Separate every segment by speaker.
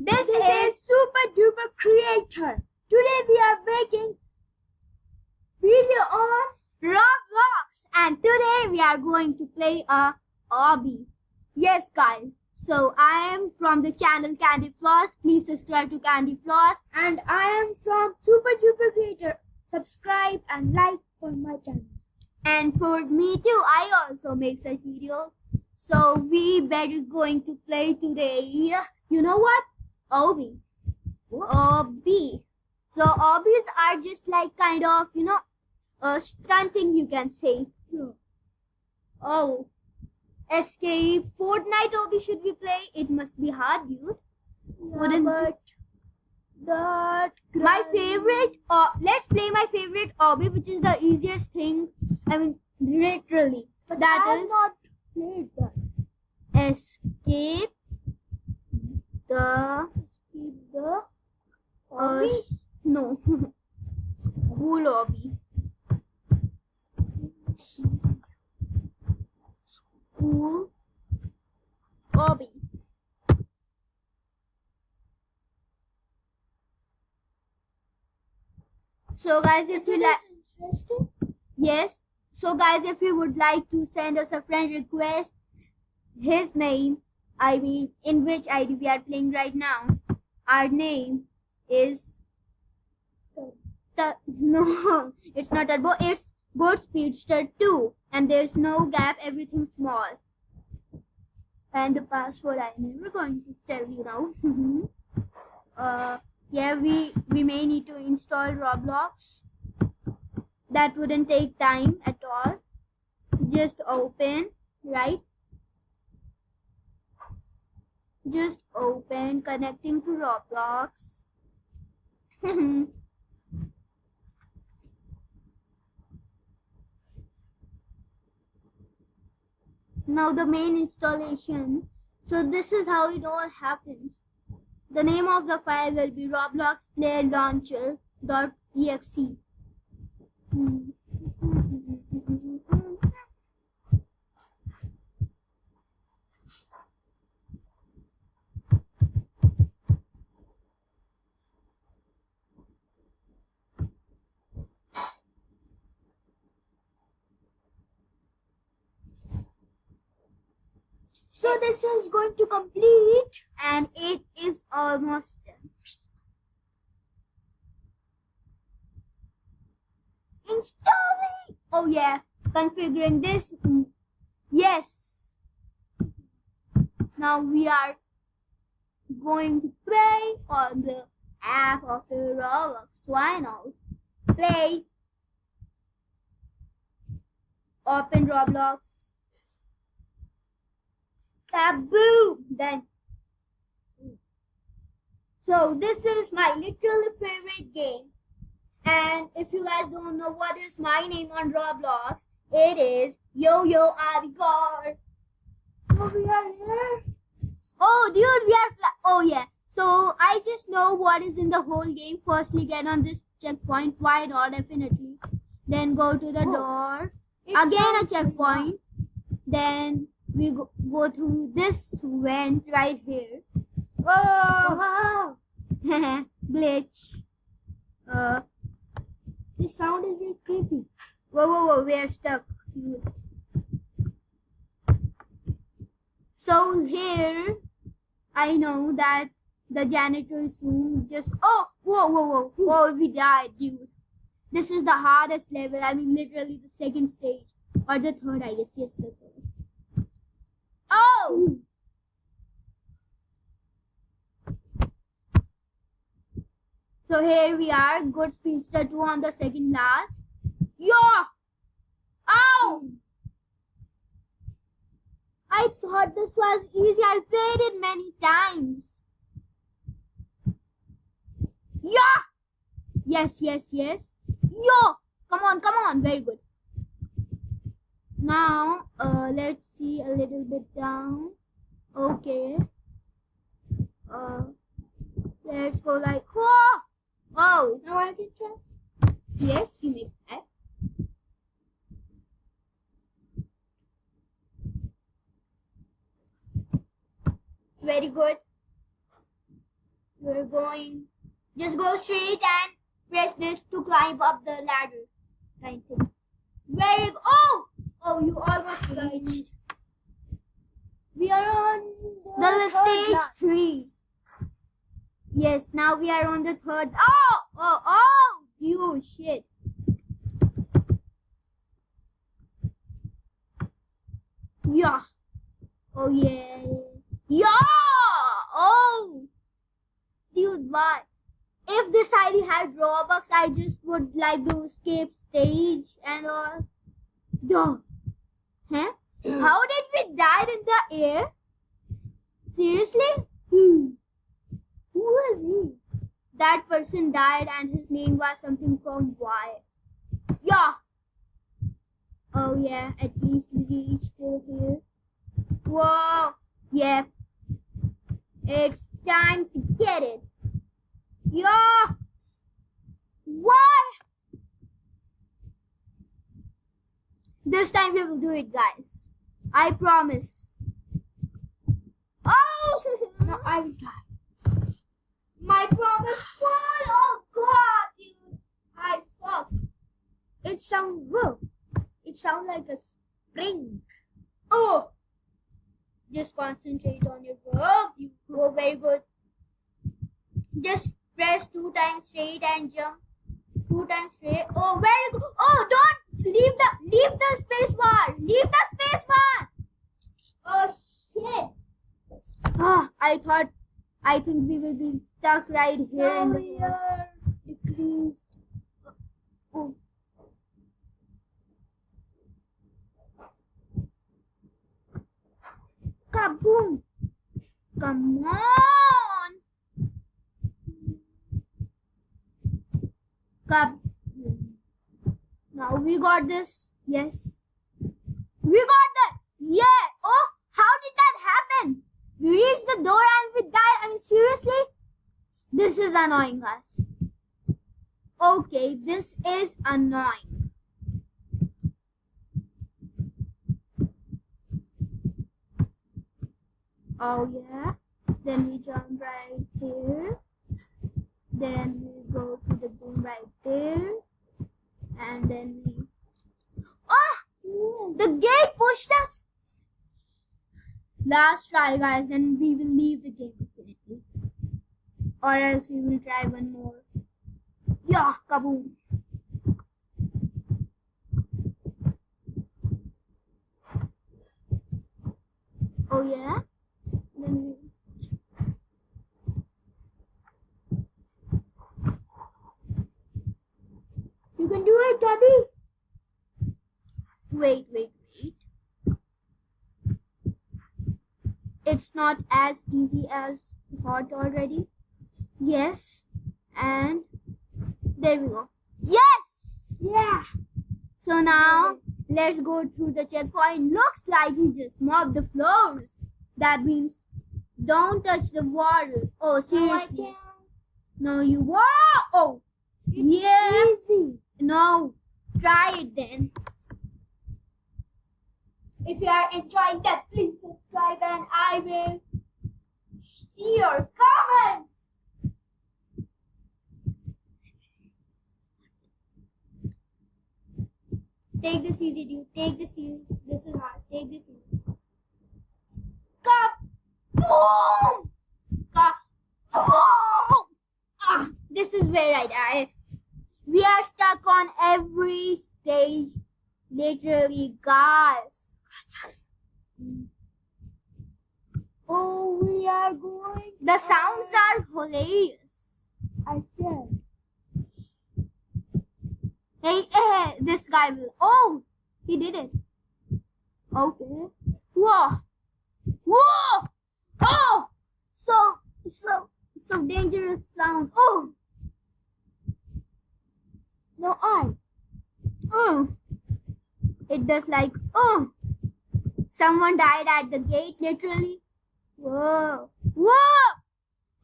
Speaker 1: This is Super Duper Creator. Today we are making video on
Speaker 2: Roblox, and today we are going to play a obby. Yes, guys. So I am from the channel Candy Floss. Please subscribe to Candy Floss.
Speaker 1: and I am from Super Duper Creator. Subscribe and like for my channel.
Speaker 2: And for me too, I also make such videos. So we better going to play today. You know what? Obby. Obby. So obbies are just like kind of, stunting, you can say. Oh. Escape. Fortnite obby should we play? It must be hard, dude. Wouldn't
Speaker 1: but that
Speaker 2: my favorite, let's play my favorite obby, which is the easiest thing. I mean, literally.
Speaker 1: but
Speaker 2: That
Speaker 1: I have
Speaker 2: is
Speaker 1: not played that.
Speaker 2: escape the
Speaker 1: Obby?
Speaker 2: no school obby. School obby. So guys, if you like,
Speaker 1: Interesting.
Speaker 2: yes. So guys, if you would like to send us a friend request, his name, I mean, in which ID we are playing right now, our name is no, it's not Turbo, it's Goat Speedster 2, and there's no gap, everything small. And the password I'm never going to tell you now. Yeah, we may need to install Roblox. That wouldn't take time at all. Just open, right? Just open, connecting to Roblox. Now the main installation. So this is how it all happens. The name of the file will be Roblox Player Launcher.exe.
Speaker 1: So this is going to complete.
Speaker 2: And it is almost done. Installing. Oh yeah, configuring this. Yes. Now we are going to play on the app of the Roblox. Why not? Play. Open Roblox. Taboo. Then. So this is my literally favorite game. And if you guys don't know what is my name on Roblox, it is Yo-Yo Adigar.
Speaker 1: So we are here.
Speaker 2: Oh, dude, we are. Oh, yeah. So I just know what is in the whole game. Firstly, get on this checkpoint. Why not? Definitely. Then go to the door. Again, a checkpoint. Then we go through this vent right here.
Speaker 1: Wow.
Speaker 2: Glitch.
Speaker 1: This sound is very creepy.
Speaker 2: Whoa, we are stuck. So here, I know that the janitor's room just, whoa, we died, dude. This is the hardest level, I mean literally the second stage, or the third, I guess, yes, the third. Oh! So here we are, Good Speedster 2 on the second last. Yeah! Ow! I thought this was easy. I played it many times. Yeah! Yes. Yo! Come on. Very good. Now, let's see a little bit down. Okay. Let's go like, whoa! Oh!
Speaker 1: Now I can try.
Speaker 2: Yes, you may try. Very good. We're going. Just go straight and press this to climb up the ladder. Kind thing. Very good. Oh! Oh, you almost reached.
Speaker 1: We are on
Speaker 2: The
Speaker 1: third
Speaker 2: stage
Speaker 1: last.
Speaker 2: 3. Yes, now we are on the third. Oh! You shit. Yeah. Oh yeah. Yeah. Oh. Dude, what? If this ID had Robux, I just would like to escape stage and all. Duh. Huh? How did we die in the air? Seriously?
Speaker 1: Who was he?
Speaker 2: That person died and his name was something from Y. Yeah. Oh yeah, at least we reached till here. Whoa. Yep. It's time to get it. Yeah. Why? This time we will do it, guys. I promise. Oh!
Speaker 1: No, I will die.
Speaker 2: My promise. What? Oh God, dude. I suck.
Speaker 1: It sounds like a spring.
Speaker 2: Oh! Just concentrate on your work. You go very good. Just press 2 times straight and jump. 2 times straight. Oh, very good. Oh, don't leave the space bar. Leave the space bar. Oh shit. Oh, I think we will be stuck right here
Speaker 1: Now
Speaker 2: in the
Speaker 1: we are decreased. Oh.
Speaker 2: Kaboom! Come on! Kaboom! Now we got this. Yes. We got that. Yeah. Oh, how did that happen? We reached the door and we died. I mean, seriously? This is annoying us. Okay, this is annoying. Oh yeah. Then we jump right here. Then we go to the boom right there. And then we... Oh! The gate pushed us! Last try, guys. Then we will leave the game definitely. Or else we will try one more. Yeah, kaboom. Oh yeah? Then we...
Speaker 1: You can do it, Daddy.
Speaker 2: Wait. It's not as easy as thought already. Yes. And there we go. Yes!
Speaker 1: Yeah.
Speaker 2: So now let's go through the checkpoint. Looks like he just mopped the floors. That means don't touch the water. Oh,
Speaker 1: No, I
Speaker 2: seriously?
Speaker 1: can't.
Speaker 2: No, you won't. Oh,
Speaker 1: It's
Speaker 2: yeah.
Speaker 1: easy.
Speaker 2: No, try it then. If you are enjoying that, please subscribe and I will see your comments. Take this easy, dude. Take this easy. This is hard. Take this easy. Kaboom! Kaboom! Ah, this is where I died. We are stuck on every stage. Literally, guys.
Speaker 1: Oh, we are going.
Speaker 2: The sounds are hilarious.
Speaker 1: I said.
Speaker 2: Hey, this guy will. Oh, he did it. Okay. Whoa. Oh, so dangerous sound. Oh.
Speaker 1: No, I.
Speaker 2: It does like. Oh. Someone died at the gate, literally. Whoa.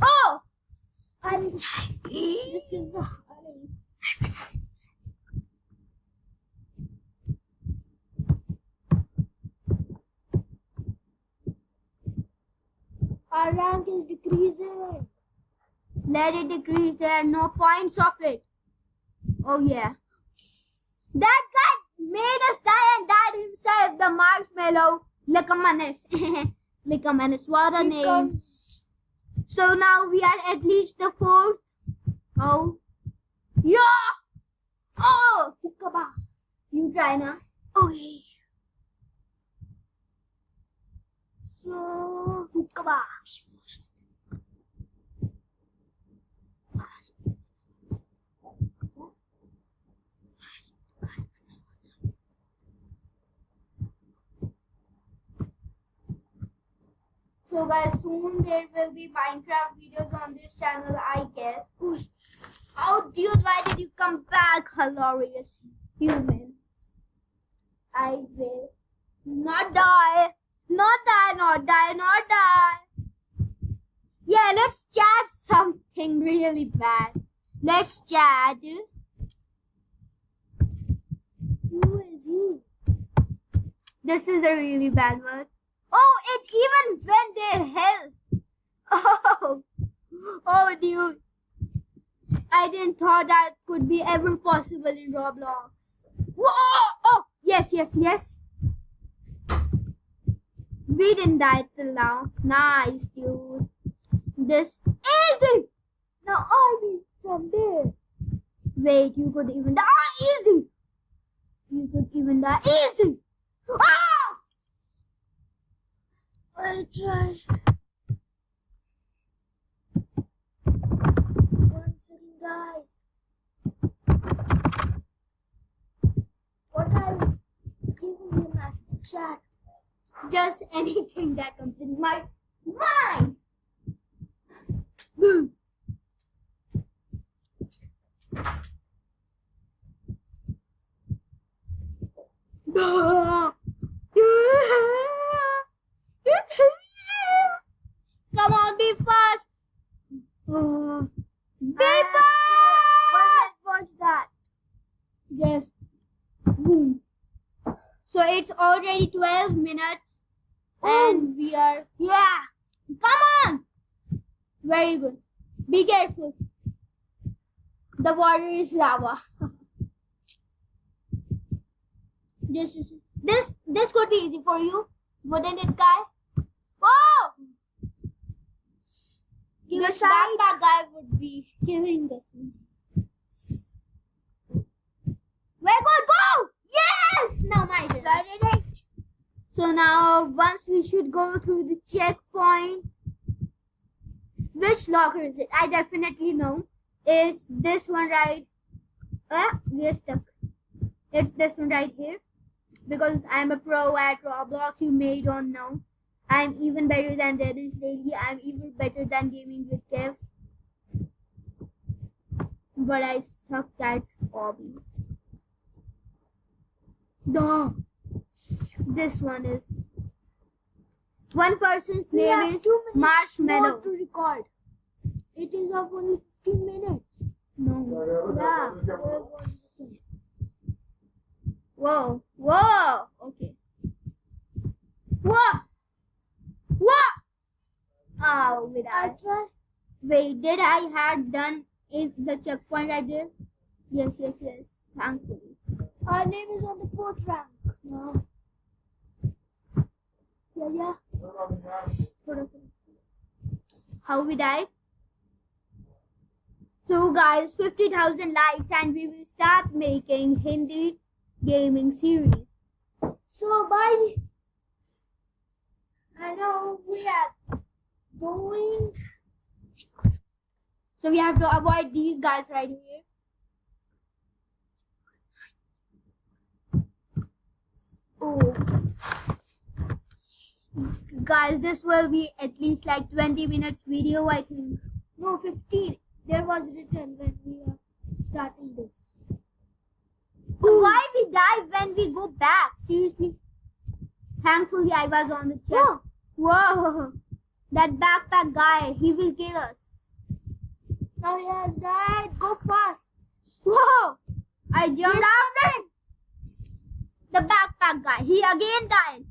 Speaker 2: Oh.
Speaker 1: I'm
Speaker 2: This gives a heartache.
Speaker 1: Our rank is decreasing.
Speaker 2: Let it decrease. There are no points of it. Oh yeah. That guy made us die and died himself. The marshmallow. Lickamanis. Lickamanis. What a name. So now we are at least the 4th. Oh. Yeah. Oh. Come on. You try now. Okay. So, come on. So guys, soon there will be Minecraft videos on this channel, I guess. Oh dude, why did you come back? Hilarious humans. I will not die. Not die, not die, not die. Yeah, let's chat something really bad. Let's chat. Who is he? This is a really bad word. Oh, it even went their health. Oh, dude. I didn't thought that could be ever possible in Roblox. Whoa! Oh, yes, yes, yes. We didn't die till now. Nice, dude. This easy. Now army from there. Wait, you could even die easy. You could even die easy. Ah!
Speaker 1: I'll try. 1 second, guys. What I'm giving him as a chat.
Speaker 2: Just anything that comes in my mind. Boom. Come on, be fast. Be fast.
Speaker 1: Watch that.
Speaker 2: Just boom. So it's already 12 minutes and we are, yeah, come on. Very good. Be careful. The water is lava. This could be easy for you, wouldn't it, guy? Whoa! This backpack guy would be killing this one. We're going, go! Yes! Now my turn. So now, once we should go through the checkpoint. Which locker is it? I definitely know. Is this one right? We're stuck. It's this one right here. Because I'm a pro at Roblox, you may don't know. I'm even better than Dennis Daily. I'm even better than gaming with Kev. But I suck at obbies. Duh. This one is. One person's name is
Speaker 1: 2 minutes
Speaker 2: Marshmallow.
Speaker 1: to record. It is of only 15 minutes.
Speaker 2: No.
Speaker 1: Yeah.
Speaker 2: Whoa. Whoa. Okay. Whoa. Whoa. Oh, wait, did I had done the checkpoint right there? Yes. Thankfully.
Speaker 1: Our name is on the 4th rank. No. Yeah.
Speaker 2: How we died? So guys, 50,000 likes and we will start making Hindi gaming series.
Speaker 1: So bye. I know we are going.
Speaker 2: So we have to avoid these guys right here. Oh. Guys, this will be at least like 20 minutes video, I think.
Speaker 1: No, 15. There was written when we are starting this.
Speaker 2: Why we die when we go back? Seriously. Thankfully, I was on the check. Whoa. That backpack guy, he will kill us.
Speaker 1: Now he has died. Go fast.
Speaker 2: Whoa. I jumped after him. The backpack guy, he again died.